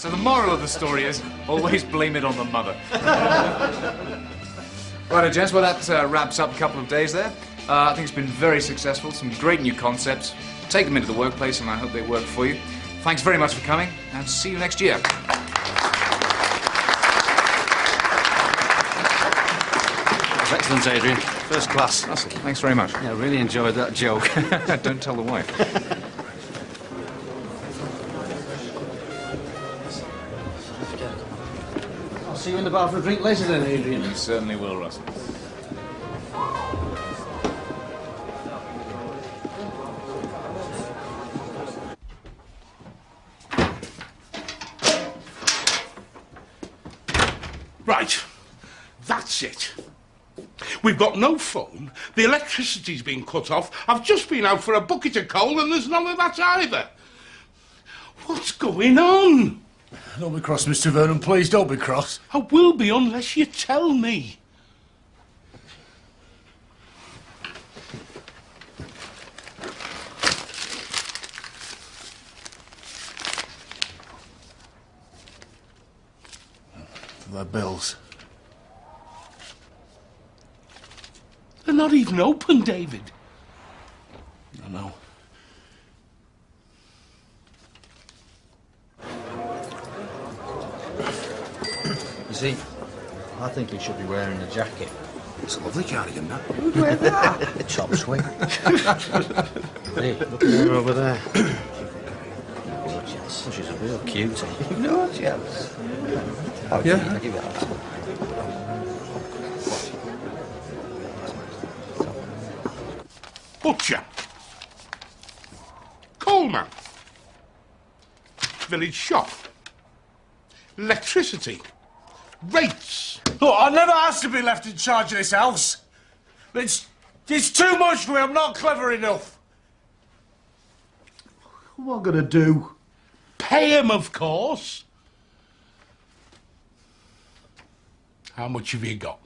So the moral of the story is, always blame it on the mother. Right, gents, well, that wraps up a couple of days there. I think it's been very successful, some great new concepts. Take them into the workplace, and I hope they work for you. Thanks very much for coming, and see you next year. Excellent, Adrian. First class. Russell, thanks very much. Yeah, I really enjoyed that joke. Don't tell the wife. I'll see you in the bar for a drink later then, Adrian. You certainly will, Russell. Right. That's it. We've got no phone, the electricity's been cut off, I've just been out for a bucket of coal and there's none of that either. What's going on? Don't be cross, Mr. Vernon, please, don't be cross. I will be unless you tell me. Their bills. They're not even open, David. I know. You see, I think you should be wearing a jacket. It's a lovely cardigan, that. Who'd wear that? Chop swing. Hey, look at her over there. No chance. She's a real cutie. No chance. Yeah? I'll give you that. Butcher. Coalman. Village shop. Electricity. Rates. Look, I never asked to be left in charge of this house. It's too much for me, I'm not clever enough. What am I gonna do? Pay him, of course. How much have you got?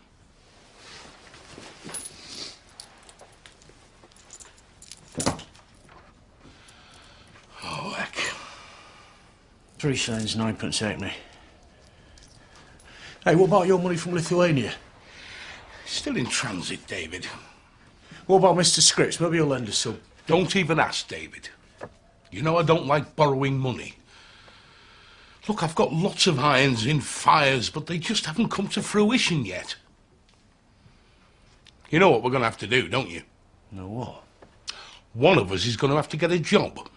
Oh, heck. 3 shillings, 9pence halfpenny. Hey, what about your money from Lithuania? Still in transit, David. What about Mr. Scripps? Maybe he'll lend us some. Don't even ask, David. You know I don't like borrowing money. Look, I've got lots of irons in fires, but they just haven't come to fruition yet. You know what we're going to have to do, don't you? No, what? One of us is going to have to get a job.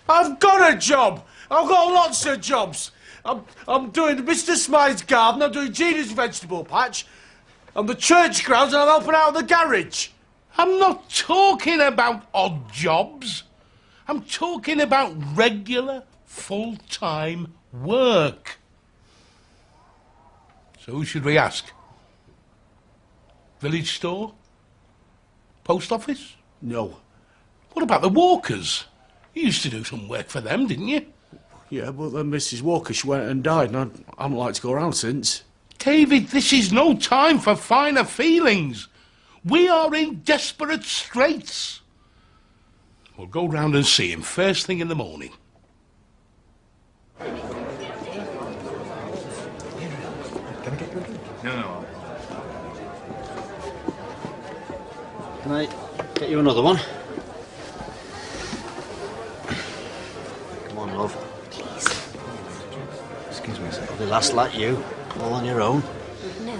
I've got a job! I've got lots of jobs! I'm doing Mr. Smythe's garden, I'm doing Gina's vegetable patch, I'm the church grounds, and I'm helping out in the garage. I'm not talking about odd jobs. I'm talking about regular, full-time work. So who should we ask? Village store? Post office? No. What about the Walkers? You used to do some work for them, didn't you? Yeah, but then Mrs. Walker, she went and died, and I haven't liked to go around since. David, this is no time for finer feelings. We are in desperate straits. We'll go round and see him first thing in the morning. Can I get you a drink? No. Can I get you another one? Come on, love. Please. Excuse me, sir. It'll be last like you, all on your own. No.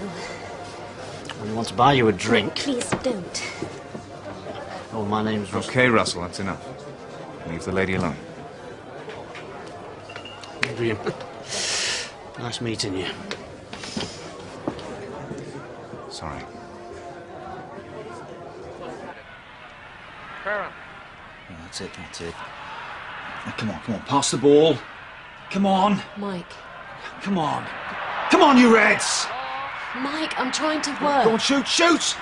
When you want to buy you a drink. Please don't. Oh, my name's Russell. Okay, Russell, that's enough. Leave the lady alone. Adrian. Nice meeting you. Sorry. Vernon. Oh, that's it. Now, come on, pass the ball. Come on. Mike. Come on, you Reds! Mike, I'm trying to work. Go on, shoot!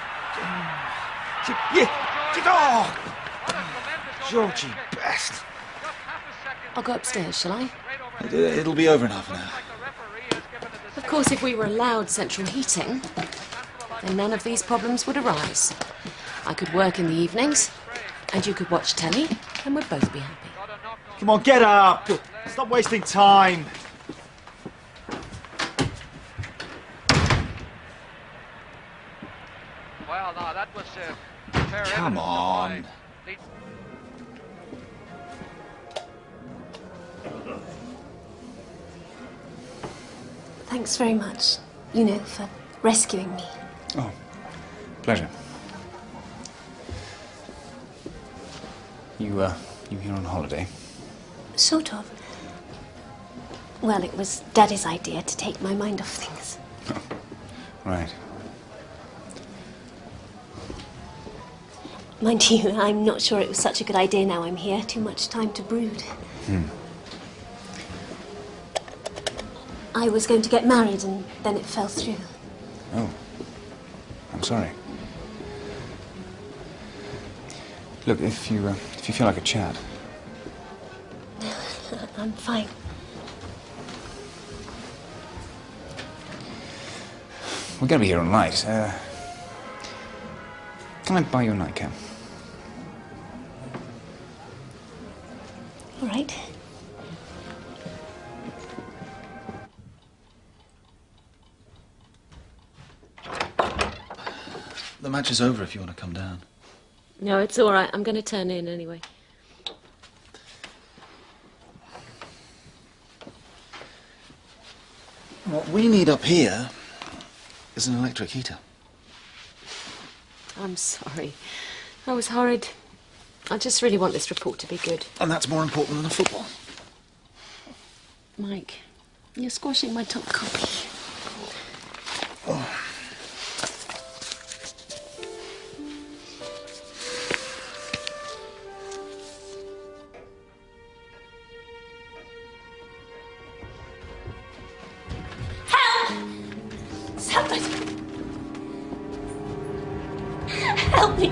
Yeah! Oh! Georgie, best. I'll go upstairs, shall I? It'll be over in half an hour. Of course, if we were allowed central heating, then none of these problems would arise. I could work in the evenings, and you could watch telly, and we'd both be happy. Come on, get up! stop wasting time. Well, now that was fair Come evidence of on. my- Thanks very much, you know, for rescuing me. Oh, pleasure. You here on holiday? Sort of. Well, it was Daddy's idea to take my mind off things. Right. Mind you, I'm not sure it was such a good idea now I'm here. Too much time to brood. I was going to get married and then it fell through. Oh, I'm sorry. Look, if you feel like a chat. I'm fine. We're going to be here all night. Can I buy you a nightcap? All right. The match is over if you want to come down. No, it's all right. I'm going to turn in anyway. What we need up here is an electric heater. I'm sorry. I was horrid. I just really want this report to be good. And that's more important than a football. Mike, you're squashing my top copy. Help me!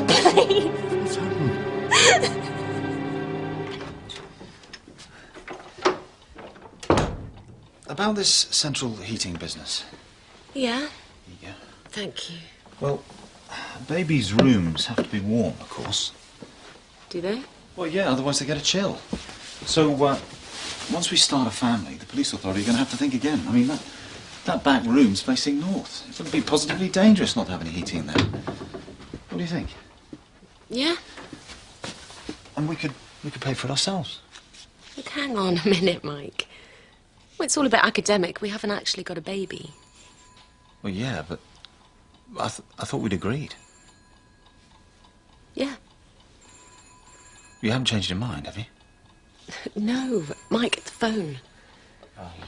Please! What's happened? About this central heating business. Yeah? Yeah. Thank you. Well, babies' rooms have to be warm, of course. Do they? Well, yeah, otherwise they get a chill. So, once we start a family, the police authority are going to have to think again. I mean, that back room's facing north. It would be positively dangerous not to have any heating in there. What do you think? Yeah? And we could pay for it ourselves. Look, hang on a minute, Mike. Well, it's all a bit academic. We haven't actually got a baby. Well, yeah, but I thought we'd agreed. Yeah. You haven't changed your mind, have you? No, Mike, the phone. Oh, yeah.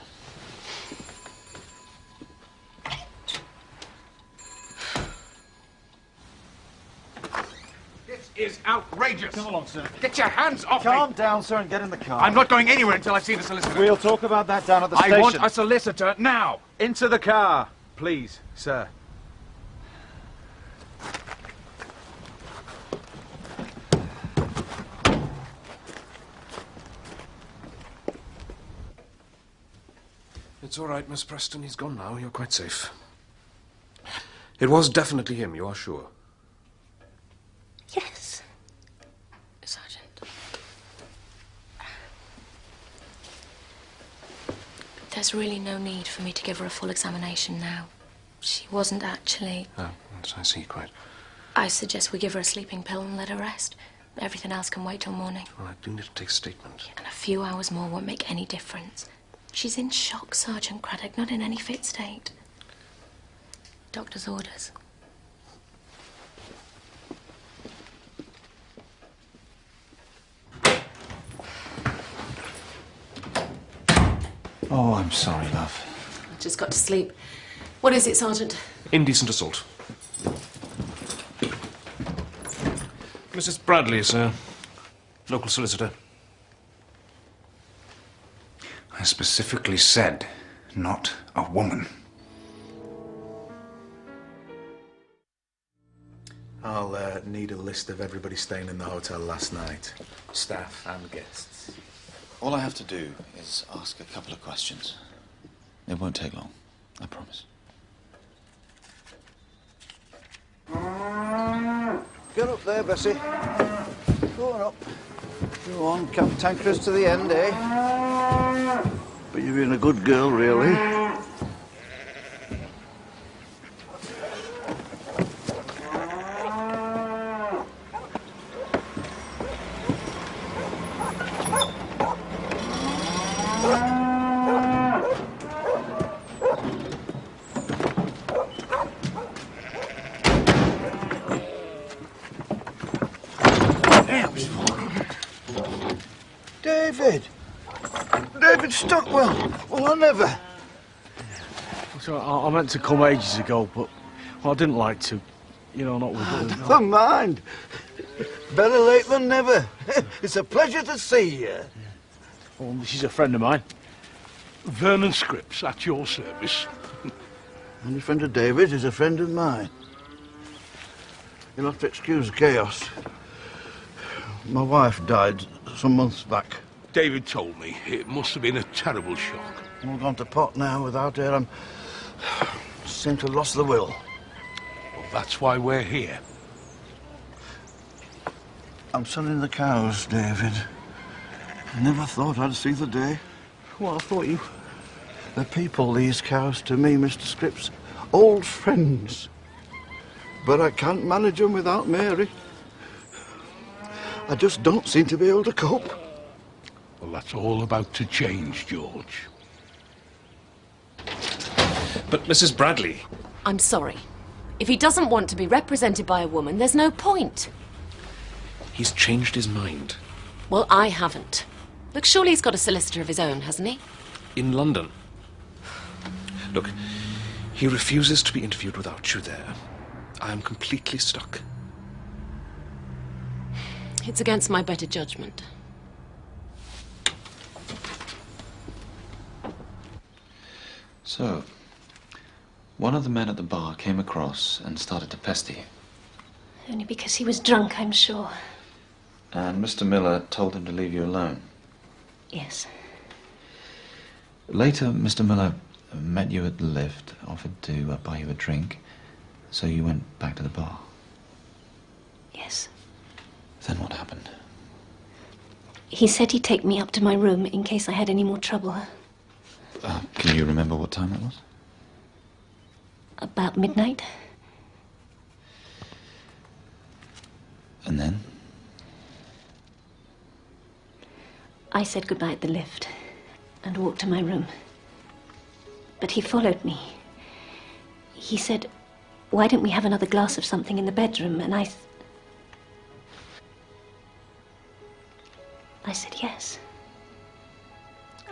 Is outrageous. Come along, sir. Get your hands off me. Calm down, sir, and get in the car. I'm not going anywhere until I've seen a solicitor. We'll talk about that down at the station. I want a solicitor now. Into the car, please, sir. It's all right, Miss Preston. He's gone now. You're quite safe. It was definitely him, you are sure? Yes. Sergeant. There's really no need for me to give her a full examination now. She wasn't actually... Oh, yes, I see, quite. I suggest we give her a sleeping pill and let her rest. Everything else can wait till morning. Well, I do need to take a statement. And a few hours more won't make any difference. She's in shock, Sergeant Craddock, not in any fit state. Doctor's orders. Oh, I'm sorry, love. I just got to sleep. What is it, Sergeant? Indecent assault. Mrs. Bradley, sir. Local solicitor. I specifically said, not a woman. I'll need a list of everybody staying in the hotel last night. Staff and guests. All I have to do is ask a couple of questions. It won't take long, I promise. Get up there, Bessie. Go on up. Go on, cantankerous to the end, eh? But you've been a good girl, really. David Stockwell. Well, I never. So I meant to come ages ago, but I didn't like to. You know, not with you. Never mind. Better late than never. It's a pleasure to see you. Well, she's a friend of mine. Vernon Scripps, at your service. Any friend of David is a friend of mine. You'll have to excuse the chaos. My wife died some months back. David told me it must have been a terrible shock. I'm gone to pot now. Without her, I'm seem to have lost the will. Well, that's why we're here. I'm selling the cows, David. I never thought I'd see the day. Well, I thought you... The people, these cows to me, Mr. Scripps, old friends. But I can't manage them without Mary. I just don't seem to be able to cope. Well, that's all about to change, George. But Mrs. Bradley... I'm sorry. If he doesn't want to be represented by a woman, there's no point. He's changed his mind. Well, I haven't. Look, surely he's got a solicitor of his own, hasn't he? In London. Look, he refuses to be interviewed without you there. I am completely stuck. It's against my better judgment. So, one of the men at the bar came across and started to pester you. Only because he was drunk, I'm sure. And Mr. Miller told him to leave you alone. Yes. Later, Mr. Miller met you at the lift, offered to buy you a drink, so you went back to the bar. Yes. Then what happened? He said he'd take me up to my room in case I had any more trouble. Can you remember what time it was? About midnight. And then? I said goodbye at the lift and walked to my room. But he followed me. He said, "Why don't we have another glass of something in the bedroom?" And I said yes.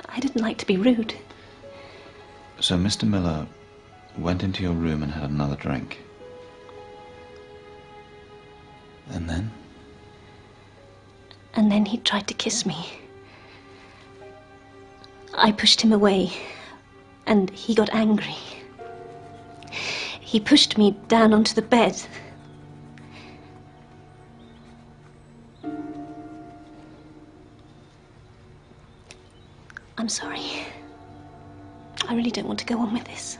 I didn't like to be rude. So Mr. Miller went into your room and had another drink. And then? And then he tried to kiss me. I pushed him away, and he got angry. He pushed me down onto the bed. I'm sorry. I really don't want to go on with this.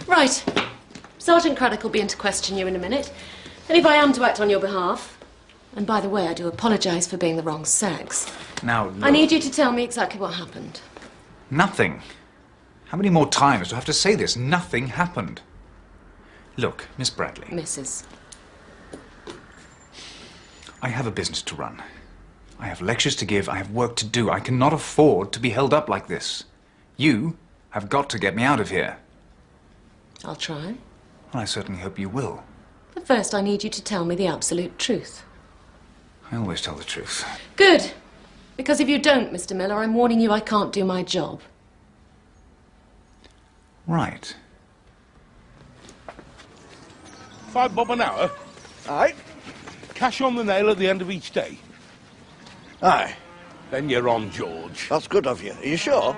Right. Sergeant Craddock will be in to question you in a minute. And if I am to act on your behalf... And by the way, I do apologise for being the wrong sex. Now, look. I need you to tell me exactly what happened. Nothing. How many more times do I have to say this? Nothing happened. Look, Miss Bradley. Mrs. I have a business to run. I have lectures to give. I have work to do. I cannot afford to be held up like this. You have got to get me out of here. I'll try. Well, I certainly hope you will. But first, I need you to tell me the absolute truth. I always tell the truth. Good. Because if you don't, Mr. Miller, I'm warning you I can't do my job. Right. £5 an hour? Aye. Cash on the nail at the end of each day? Aye. Then you're on, George. That's good of you. Are you sure?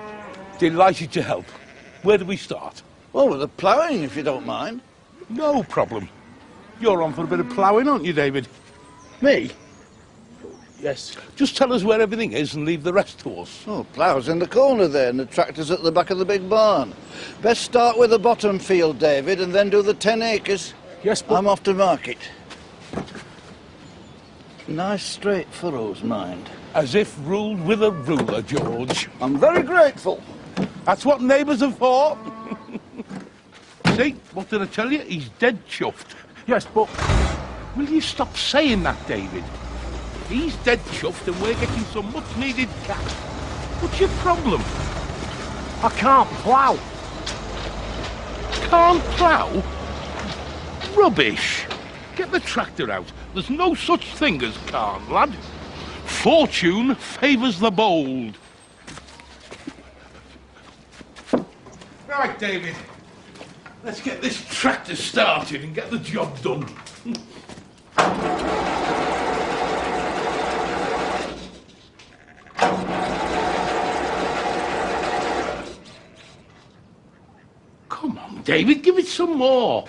Delighted to help. Where do we start? Well, with the ploughing, if you don't mind. No problem. You're on for a bit of ploughing, aren't you, David? Me? Yes. Just tell us where everything is and leave the rest to us. Oh, plough's in the corner there, and the tractor's at the back of the big barn. Best start with the bottom field, David, and then do the 10 acres. Yes, but... I'm off to market. Nice straight furrows, mind. As if ruled with a ruler, George. I'm very grateful. That's what neighbours are for. See, what did I tell you? He's dead chuffed. Yes, but... Will you stop saying that, David? He's dead chuffed and we're getting some much-needed cash. What's your problem? I can't plough. Can't plough? Rubbish. Get the tractor out. There's no such thing as can't, lad. Fortune favours the bold. Right, David. Let's get this tractor started and get the job done. Come on, David, give it some more.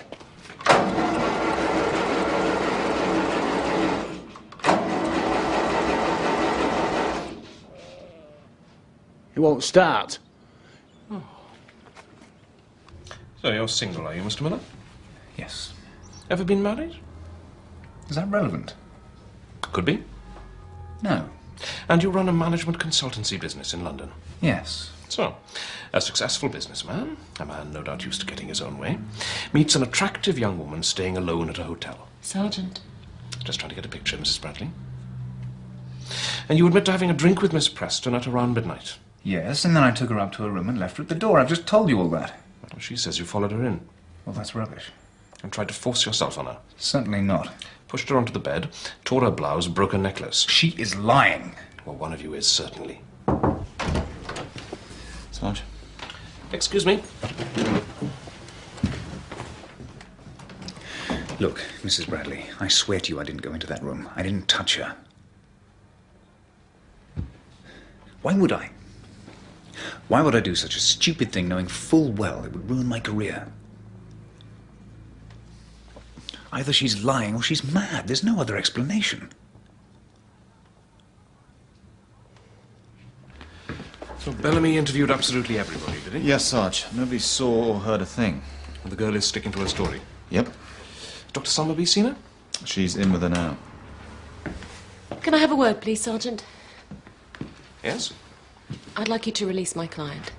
It won't start. So you're single, are you, Mr. Miller? Yes. Ever been married? Is that relevant? Could be. No. And you run a management consultancy business in London? Yes. So, a successful businessman, a man no doubt used to getting his own way, meets an attractive young woman staying alone at a hotel. Sergeant. Just trying to get a picture, Mrs. Bradley. And you admit to having a drink with Miss Preston at around midnight? Yes, and then I took her up to her room and left her at the door. I've just told you all that. Well, she says you followed her in. Well, that's rubbish. And tried to force yourself on her. Certainly not. Pushed her onto the bed, tore her blouse, broke her necklace. She is lying. Well, one of you is, certainly. Sarge? Excuse me. Look, Mrs. Bradley, I swear to you I didn't go into that room. I didn't touch her. Why would I? Why would I do such a stupid thing knowing full well it would ruin my career? Either she's lying or she's mad. There's no other explanation. So Bellamy interviewed absolutely everybody, did he? Yes, Sarge. Nobody saw or heard a thing. And the girl is sticking to her story? Yep. Dr. Somerby seen her? She's in with her now. Can I have a word, please, Sergeant? Yes? I'd like you to release my client.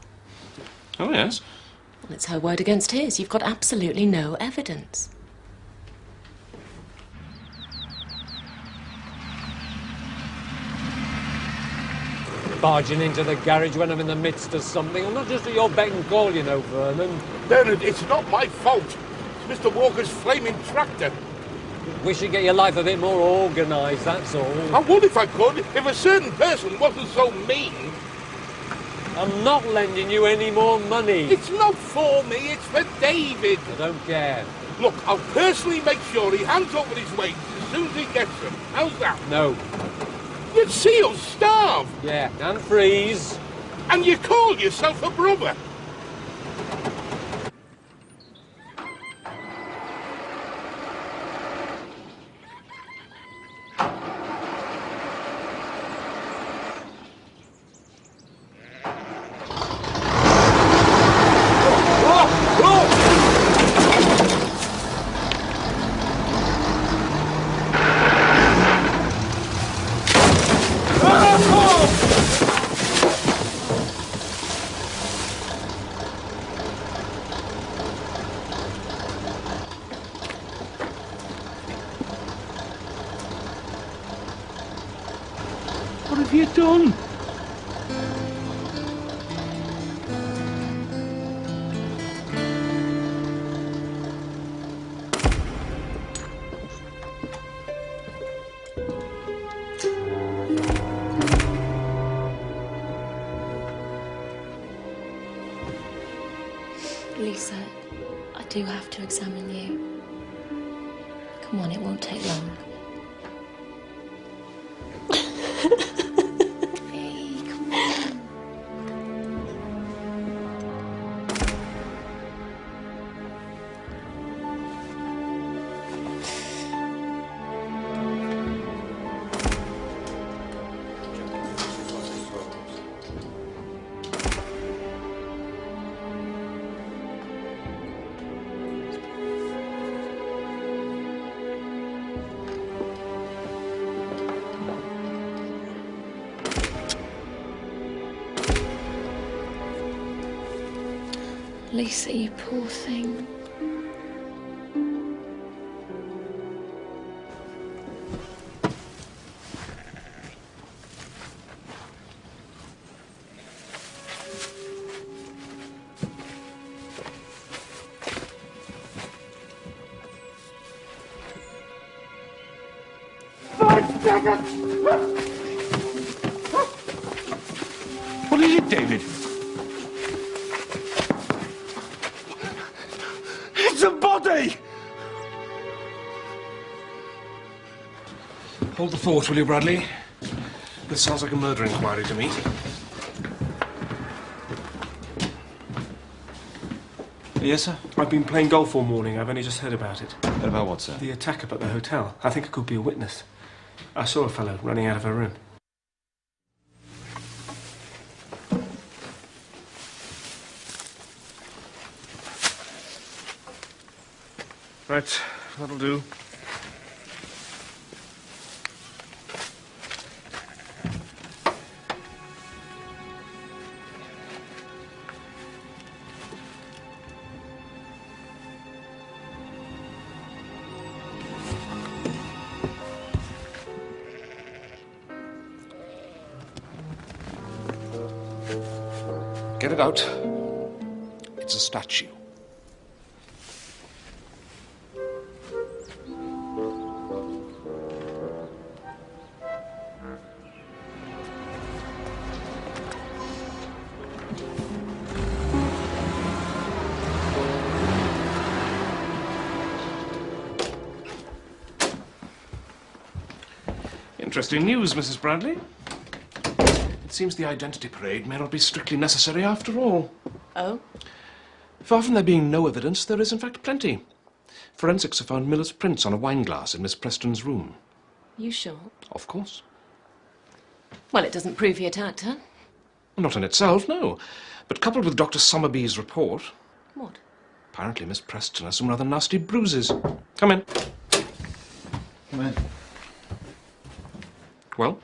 Oh, yes. Well, it's her word against his. You've got absolutely no evidence. Barging into the garage when I'm in the midst of something. I'm not just at your beck and call, you know, Vernon. Bernard, it's not my fault. It's Mr. Walker's flaming tractor. Wish you'd get your life a bit more organised, that's all. I would if I could, if a certain person wasn't so mean. I'm not lending you any more money. It's not for me, it's for David. I don't care. Look, I'll personally make sure he hands over his wages as soon as he gets them. How's that? No. You'd see us starve. Yeah, and freeze. And you call yourself a brother. What have you done? Lisa, I do have to examine you. Come on, it won't take long. Hey, come on. Lisa, you poor thing. What is it, David? It's a body! Hold the fort, will you, Bradley? This sounds like a murder inquiry to me. Yes, sir? I've been playing golf all morning. I've only just heard about it. Heard about what, sir? The attack up at the hotel. I think I could be a witness. I saw a fellow running out of a room. Right, that'll do. Get it out. It's a statue. Interesting news, Mrs. Bradley. It seems the identity parade may not be strictly necessary after all. Oh? Far from there being no evidence, there is in fact plenty. Forensics have found Miller's prints on a wine glass in Miss Preston's room. You sure? Of course. Well, it doesn't prove he attacked her. Not in itself, no. But coupled with Dr. Summerby's report... What? Apparently Miss Preston has some rather nasty bruises. Come in. Come in. Well?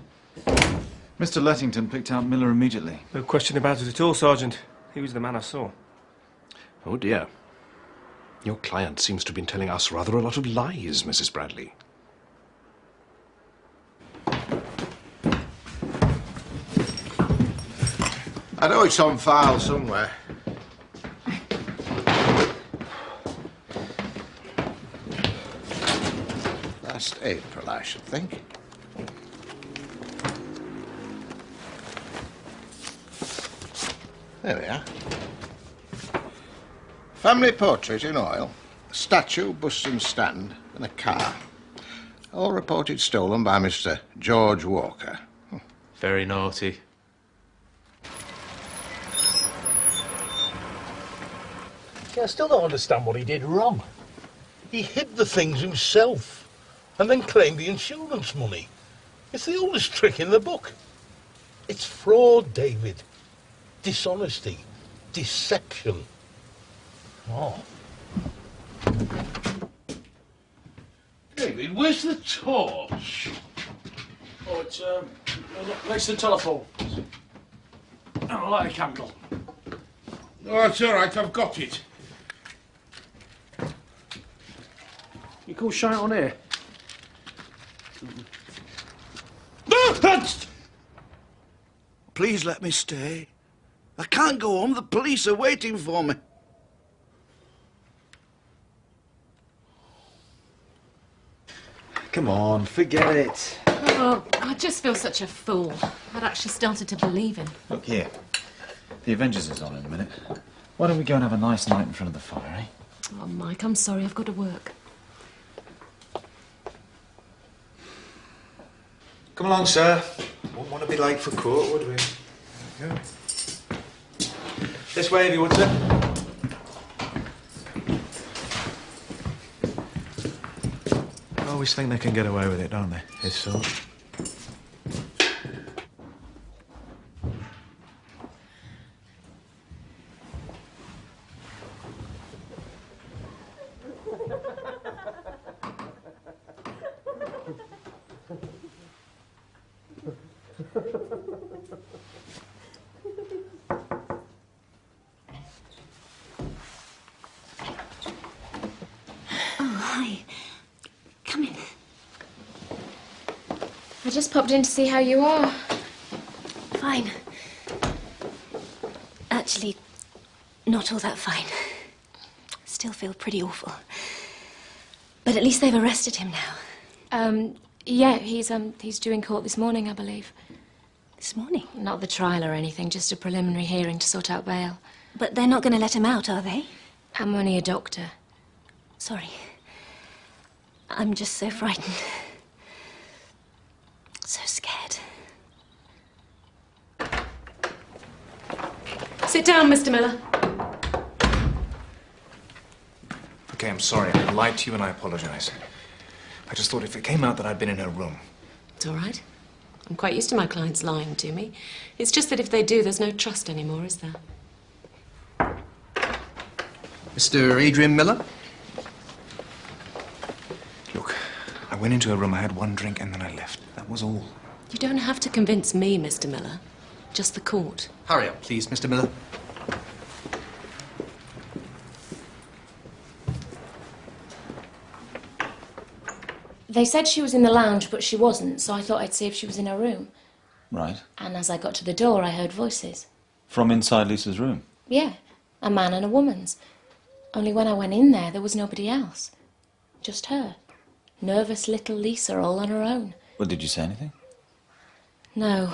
Mr. Lettington picked out Miller immediately. No question about it at all, Sergeant. He was the man I saw. Oh, dear. Your client seems to have been telling us rather a lot of lies, Mrs. Bradley. I know it's on file somewhere. Last April, I should think. There we are. Family portrait in oil, a statue, bust and stand, and a car. All reported stolen by Mr. George Walker. Very naughty. See, I still don't understand what he did wrong. He hid the things himself and then claimed the insurance money. It's the oldest trick in the book. It's fraud, David. Dishonesty. Deception. Oh. David, where's the torch? Oh, it's, next to the telephone. I'll light a candle. Oh, it's all right, I've got it. You cool shine on here? Please let me stay. I can't go home. The police are waiting for me. Come on, forget it. Oh, I just feel such a fool. I'd actually started to believe him. Look here. The Avengers is on in a minute. Why don't we go and have a nice night in front of the fire, eh? Oh, Mike, I'm sorry. I've got to work. Come along, sir. Wouldn't want to be late for court, would we? There you go. This way, if you would, sir. Always think they can get away with it, don't they? His sort. Hi. Come in. I just popped in to see how you are. Fine. Actually, not all that fine. Still feel pretty awful. But at least they've arrested him now. Yeah, he's due in court this morning, I believe. This morning? Not the trial or anything, just a preliminary hearing to sort out bail. But they're not going to let him out, are they? I'm only a doctor. Sorry. I'm just so frightened. So scared. Sit down, Mr. Miller. Okay, I'm sorry. I lied to you and I apologize. I just thought if it came out that I'd been in her room. It's all right. I'm quite used to my clients lying to me. It's just that if they do, there's no trust anymore, is there? Mr. Adrian Miller? Look, I went into her room, I had one drink, and then I left. That was all. You don't have to convince me, Mr. Miller. Just the court. Hurry up, please, Mr. Miller. They said she was in the lounge, but she wasn't, so I thought I'd see if she was in her room. Right. And as I got to the door, I heard voices. From inside Lisa's room? Yeah, a man and a woman's. Only when I went in there was nobody else. Just her. Nervous little Lisa all on her own. Well, did you say anything? No.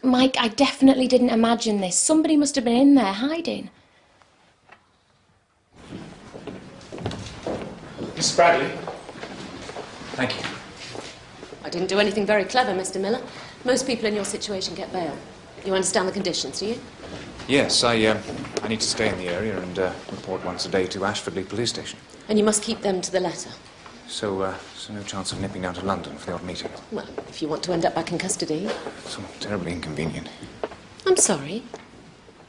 Mike, I definitely didn't imagine this. Somebody must have been in there hiding. Mrs. Bradley. Thank you. I didn't do anything very clever, Mr. Miller. Most people in your situation get bail. You understand the conditions, do you? Yes, I need to stay in the area and report once a day to Ashfordley Police Station. And you must keep them to the letter. So no chance of nipping down to London for the odd meeting. Well, if you want to end up back in custody. So terribly inconvenient. I'm sorry.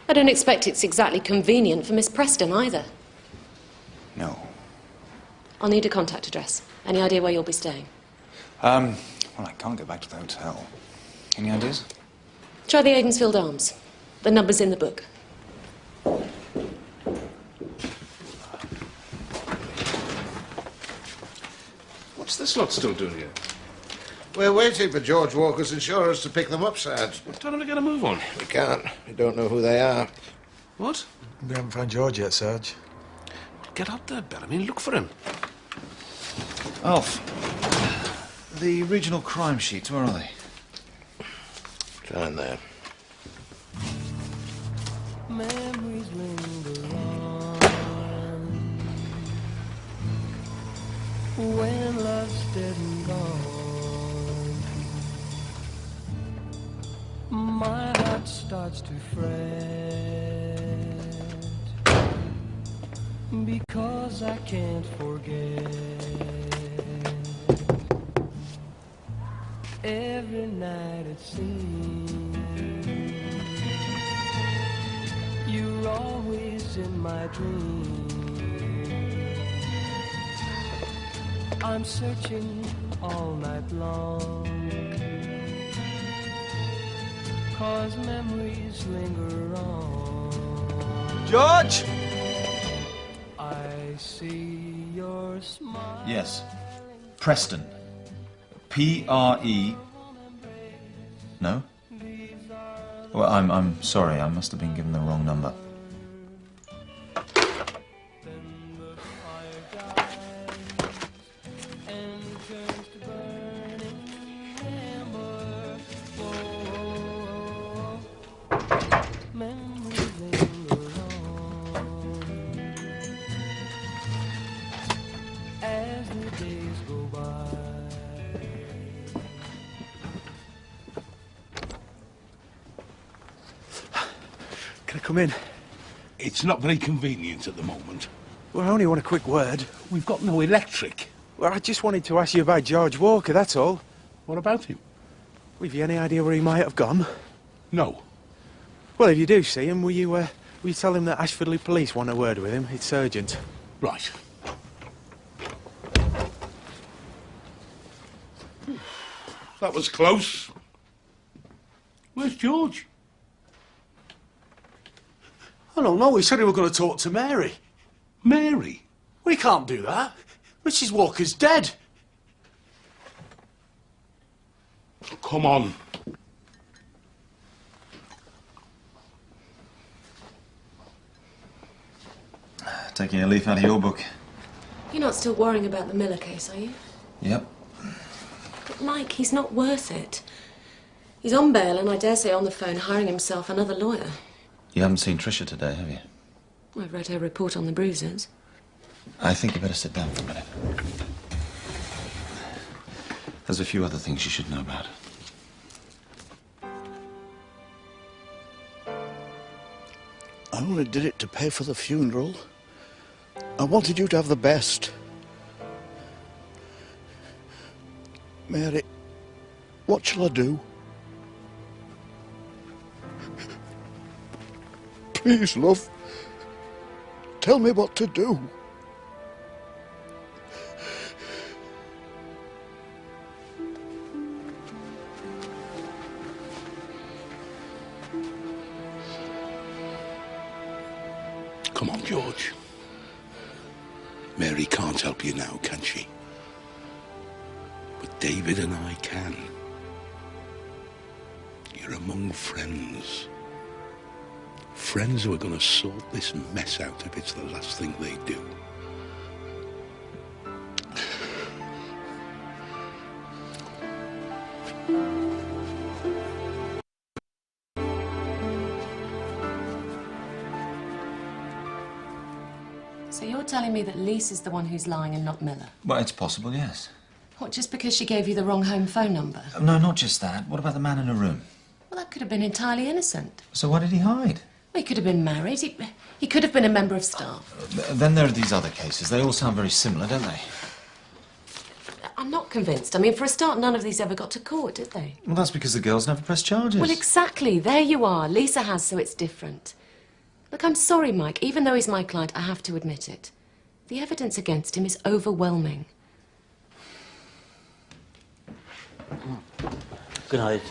I don't expect it's exactly convenient for Miss Preston either. No. I'll need a contact address. Any idea where you'll be staying? Well, I can't go back to the hotel. Any ideas? Try the Aidensfield Arms. The number's in the book. What's this lot still doing here? We're waiting for George Walker's insurers to pick them up, Sarge. Tell them to get a move on. We can't. We don't know who they are. What? We haven't found George yet, Sarge. Get out there, Bellamy, and look for him. Alf, the regional crime sheets, where are they? Down there. Memories linger on when love's dead and gone. My heart starts to fret because I can't forget. Every night it seems you're always in my dreams. I'm searching all night long, 'cause memories linger on. George! I see your smile. Yes. Preston. P-R-E... No? Well, I'm sorry. I must have been given the wrong number. Can I come in? It's not very convenient at the moment. Well, I only want a quick word. We've got no electric. Well, I just wanted to ask you about George Walker, that's all. What about him? Well, have you any idea where he might have gone? No. Well, if you do see him, will you tell him that Ashfordley Police want a word with him? It's urgent. Right. That was close. Where's George? I don't know. He said he was going to talk to Mary. Mary? Well, he can't do that. Mrs. Walker's dead. Come on. Taking a leaf out of your book. You're not still worrying about the Miller case, are you? Yep. But Mike, he's not worth it. He's on bail and I dare say on the phone hiring himself another lawyer. You haven't seen Tricia today, have you? I've read her report on the bruises. I think you better sit down for a minute. There's a few other things you should know about. I only did it to pay for the funeral. I wanted you to have the best. Mary, what shall I do? Please, love. Tell me what to do. Come on, George. Mary can't help you now, can she? But David and I can. You're among friends. Friends who are going to sort this mess out if it's the last thing they do. So you're telling me that Lise is the one who's lying and not Miller? Well, it's possible, yes. What, just because she gave you the wrong home phone number? No, not just that. What about the man in the room? Well, that could have been entirely innocent. So why did he hide? Well, he could have been married. He could have been a member of staff. Then there are these other cases. They all sound very similar, don't they? I'm not convinced. I mean, for a start, none of these ever got to court, did they? Well, that's because the girls never pressed charges. Well, exactly. There you are. Lisa has, so it's different. Look, I'm sorry, Mike. Even though he's my client, I have to admit it. The evidence against him is overwhelming. Good night.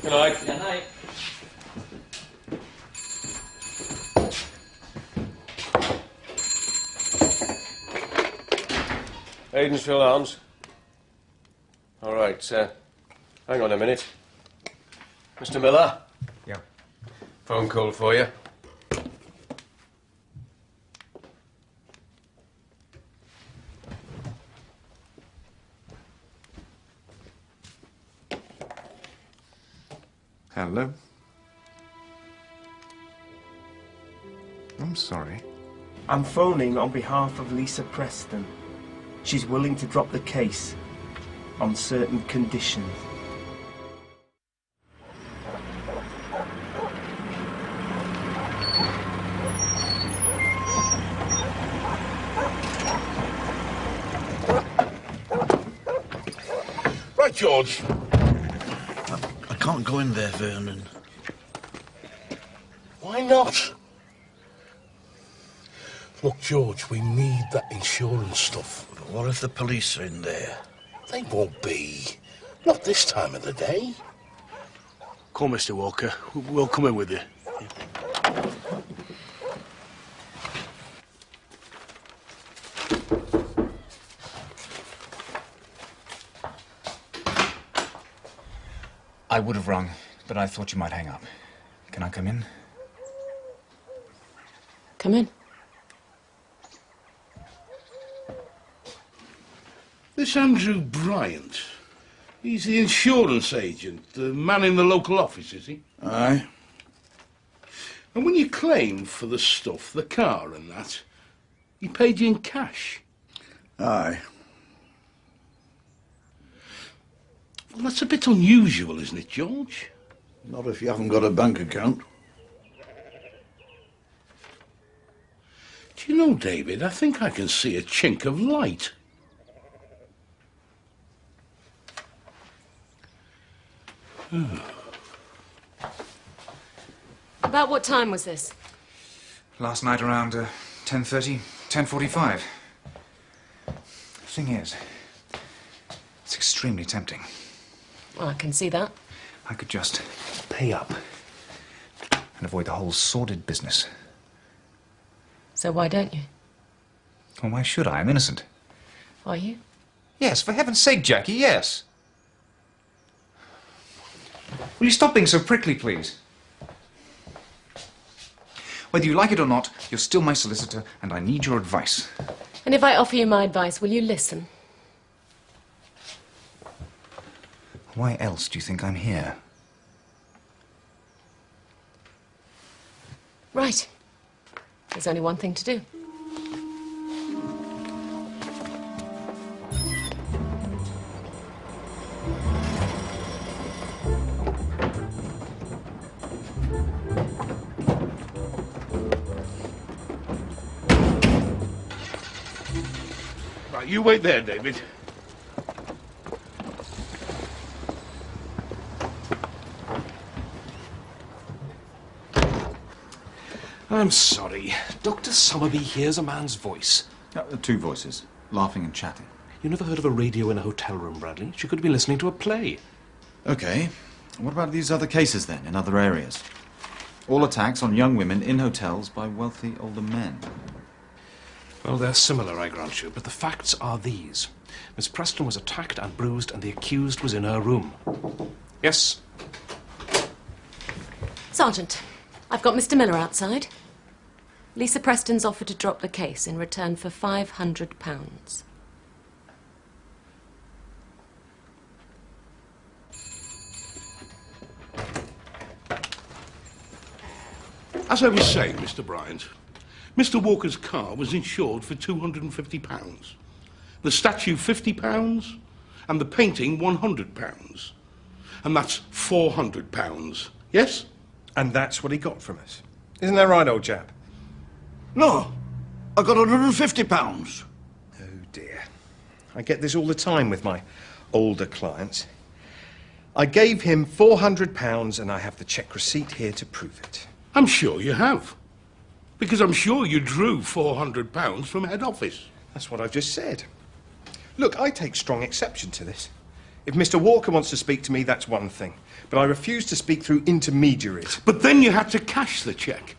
Good night. Good night. Aidensfield Arms. All right, hang on a minute. Mr. Miller? Yeah. Phone call for you. Hello? I'm sorry. I'm phoning on behalf of Lisa Preston. She's willing to drop the case on certain conditions. Right, George. I can't go in there, Vernon. Why not? Look, George, we need that insurance stuff. What if the police are in there? They won't be. Not this time of the day. Come, Mr. Walker. We'll come in with you. I would have rung, but I thought you might hang up. Can I come in? Come in. This Andrew Bryant, he's the insurance agent, the man in the local office, is he? Aye. And when you claimed for the stuff, the car and that, he paid you in cash? Aye. Well, that's a bit unusual, isn't it, George? Not if you haven't got a bank account. Do you know, David, I think I can see a chink of light. About what time was this? Last night around 10:30, 10:45. The thing is, it's extremely tempting. Well, I can see that. I could just pay up and avoid the whole sordid business. So why don't you? Well, why should I? I'm innocent. Are you? Yes, for heaven's sake, Jackie, yes. Will you stop being so prickly, please? Whether you like it or not, you're still my solicitor, and I need your advice. And if I offer you my advice, will you listen? Why else do you think I'm here? Right. There's only one thing to do. Right, you wait there, David. I'm sorry. Dr. Somerby hears a man's voice. Two voices, laughing and chatting. You never heard of a radio in a hotel room, Bradley? She could have been listening to a play. Okay. What about these other cases, then, in other areas? All attacks on young women in hotels by wealthy older men. Well, they're similar, I grant you, but the facts are these. Miss Preston was attacked and bruised, and the accused was in her room. Yes? Sergeant, I've got Mr. Miller outside. Lisa Preston's offered to drop the case in return for £500. As I was saying, Mr. Bryant, Mr. Walker's car was insured for £250. The statue £50 and the painting £100. And that's £400. Yes? And that's what he got from us. Isn't that right, old chap? No, I got £150. Oh, dear. I get this all the time with my older clients. I gave him £400 and I have the cheque receipt here to prove it. I'm sure you have. Because I'm sure you drew £400 from head office. That's what I've just said. Look, I take strong exception to this. If Mr. Walker wants to speak to me, that's one thing. But I refuse to speak through intermediaries. But then you had to cash the cheque.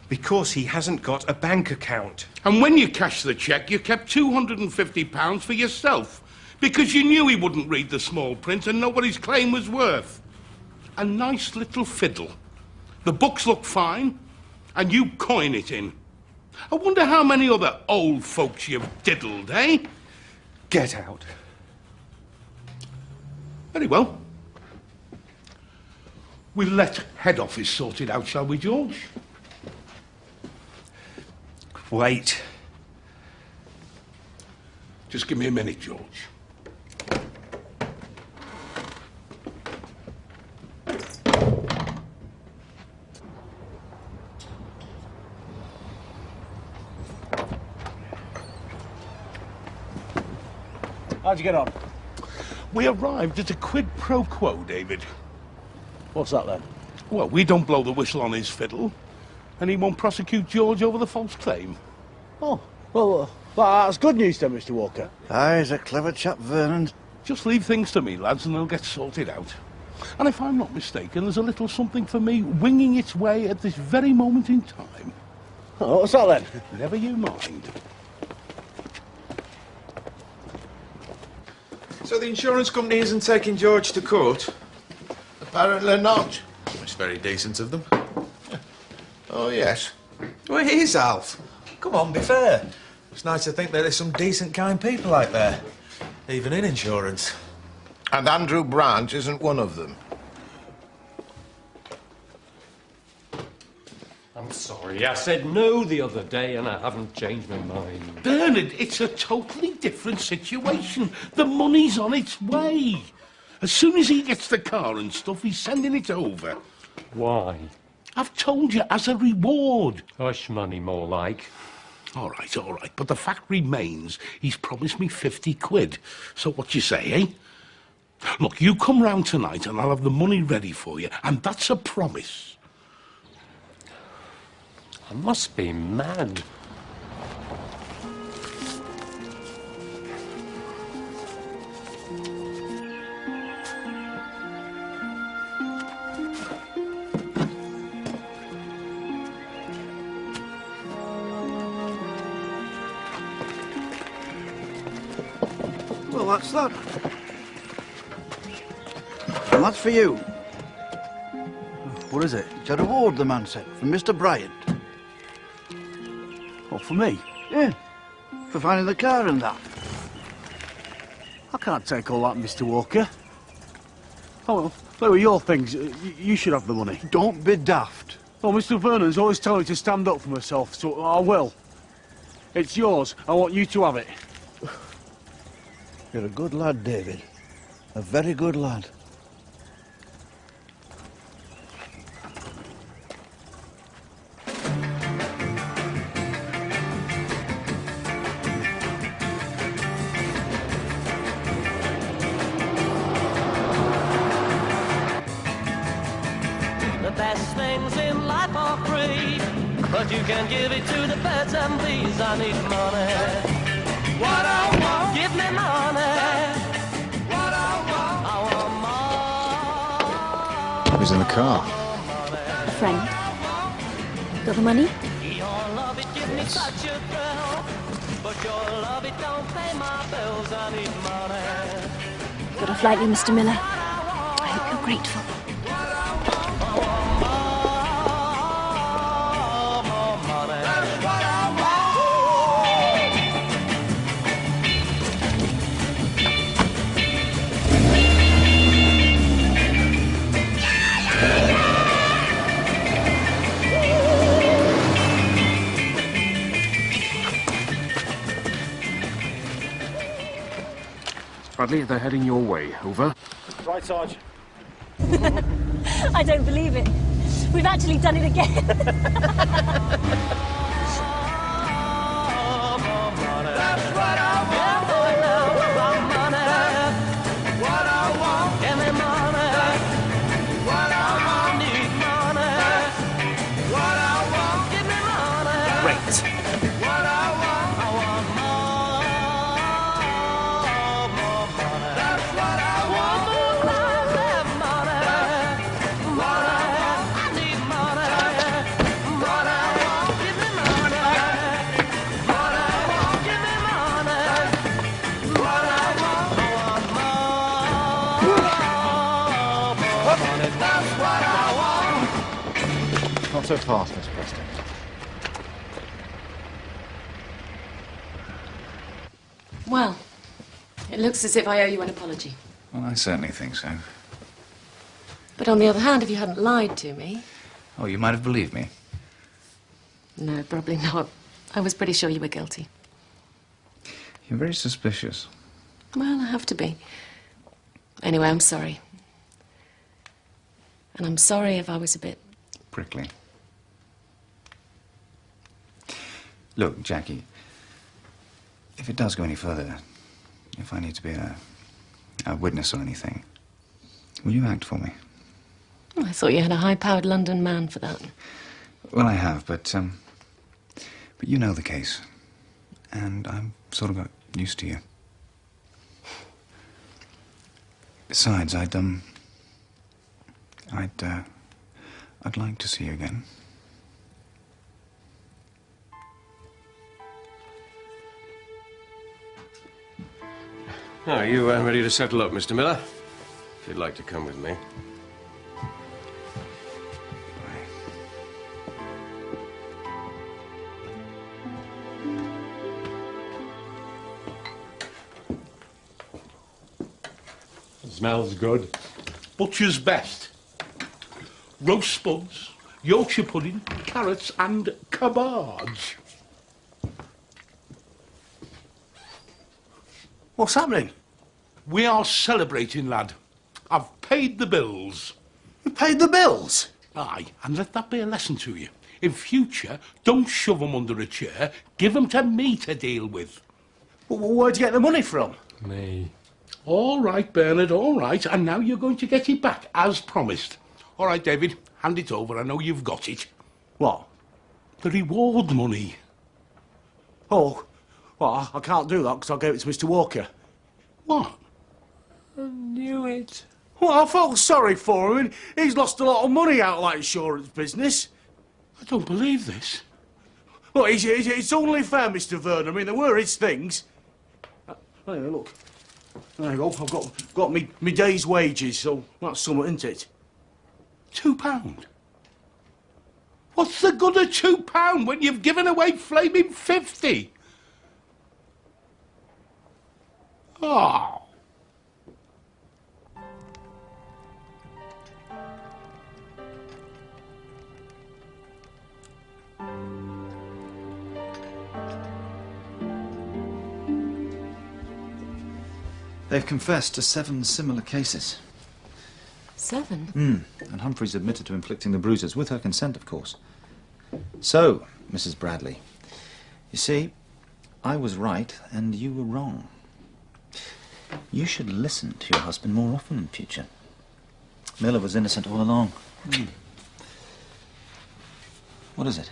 Because he hasn't got a bank account. And when you cashed the cheque, you kept £250 for yourself. Because you knew he wouldn't read the small print and know what his claim was worth. A nice little fiddle. The books look fine, and you coin it in. I wonder how many other old folks you've diddled, eh? Get out. Very well. We'll let head office sort it out, shall we, George? Wait. Just give me a minute, George. How'd you get on? We arrived at a quid pro quo, David. What's that then? Well, we don't blow the whistle on his fiddle, and he won't prosecute George over the false claim. Oh, well, that's good news then, Mr. Walker. Aye, he's a clever chap, Vernon. Just leave things to me, lads, and they'll get sorted out. And if I'm not mistaken, there's a little something for me winging its way at this very moment in time. Oh, what's that then? Never you mind. So the insurance company isn't taking George to court? Apparently not. It's very decent of them. Oh, yes. Well, it is, Alf. Come on, be fair. It's nice to think that there's some decent, kind people out there, even in insurance. And Andrew Branch isn't one of them. I'm sorry, I said no the other day and I haven't changed my mind. Bernard, it's a totally different situation. The money's on its way. As soon as he gets the car and stuff, he's sending it over. Why? I've told you, as a reward. Hush money, more like. All right. But the fact remains, he's promised me 50 quid. So what you say, eh? Look, you come round tonight and I'll have the money ready for you. And that's a promise. I must be mad. Well, that's that. And that's for you. What is it? It's a reward, the man said, from Mr. Bryant. What, for me? Yeah, for finding the car and that. I can't take all that, Mr. Walker. Oh, well, they were your things. You should have the money. Don't be daft. Well, Mr. Vernon's always telling me to stand up for myself, so I will. It's yours. I want you to have it. You're a good lad, David. A very good lad. The best things in life are free, but you can give it to the birds and bees. I need money. What I want, give me money. What I want, Who's in the car? A friend. Got the money? your love, it gives me such a thrill, but your love, it don't pay my bills. I need money. Got off lightly, Mr. Miller. I hope you're grateful. Bradley, they're heading your way. Over. Right, Sarge. I don't believe it. We've actually done it again. Not so fast, Miss Preston. Well, it looks as if I owe you an apology. Well, I certainly think so. But on the other hand, if you hadn't lied to me... Oh, you might have believed me. No, probably not. I was pretty sure you were guilty. You're very suspicious. Well, I have to be. Anyway, I'm sorry. And I'm sorry if I was a bit... Prickly. Look, Jackie, if it does go any further, if I need to be a witness or anything, will you act for me? Oh, I thought you had a high-powered London man for that. Well, I have, but you know the case, and I'm sort of got used to you. Besides, I'd like to see you again. Are you ready to settle up, Mr. Miller? If you'd like to come with me. Smells good. Butcher's best. Roast spuds, Yorkshire pudding, carrots and cabbage. What's happening? We are celebrating, lad. I've paid the bills. You paid the bills? Aye, and let that be a lesson to you. In future, don't shove them under a chair. Give them to me to deal with. Well, where'd you get the money from? Me. All right, Bernard, all right. And now you're going to get it back, as promised. All right, David, hand it over. I know you've got it. What? The reward money. Oh, well, I can't do that because I gave it to Mr. Walker. What? I knew it. Well, I felt sorry for him. He's lost a lot of money out of that insurance business. I don't believe this. Look, it's only fair, Mr. Vernon. I mean, they were his things. Anyway, look. There you go. I've got me day's wages, so that's something, isn't it? £2? What's the good of £2 when you've given away flaming 50? Oh. They've confessed to 7 similar cases. 7? And Humphrey's admitted to inflicting the bruises, with her consent, of course. So, Mrs. Bradley, you see, I was right and you were wrong. You should listen to your husband more often in future. Miller was innocent all along. What is it?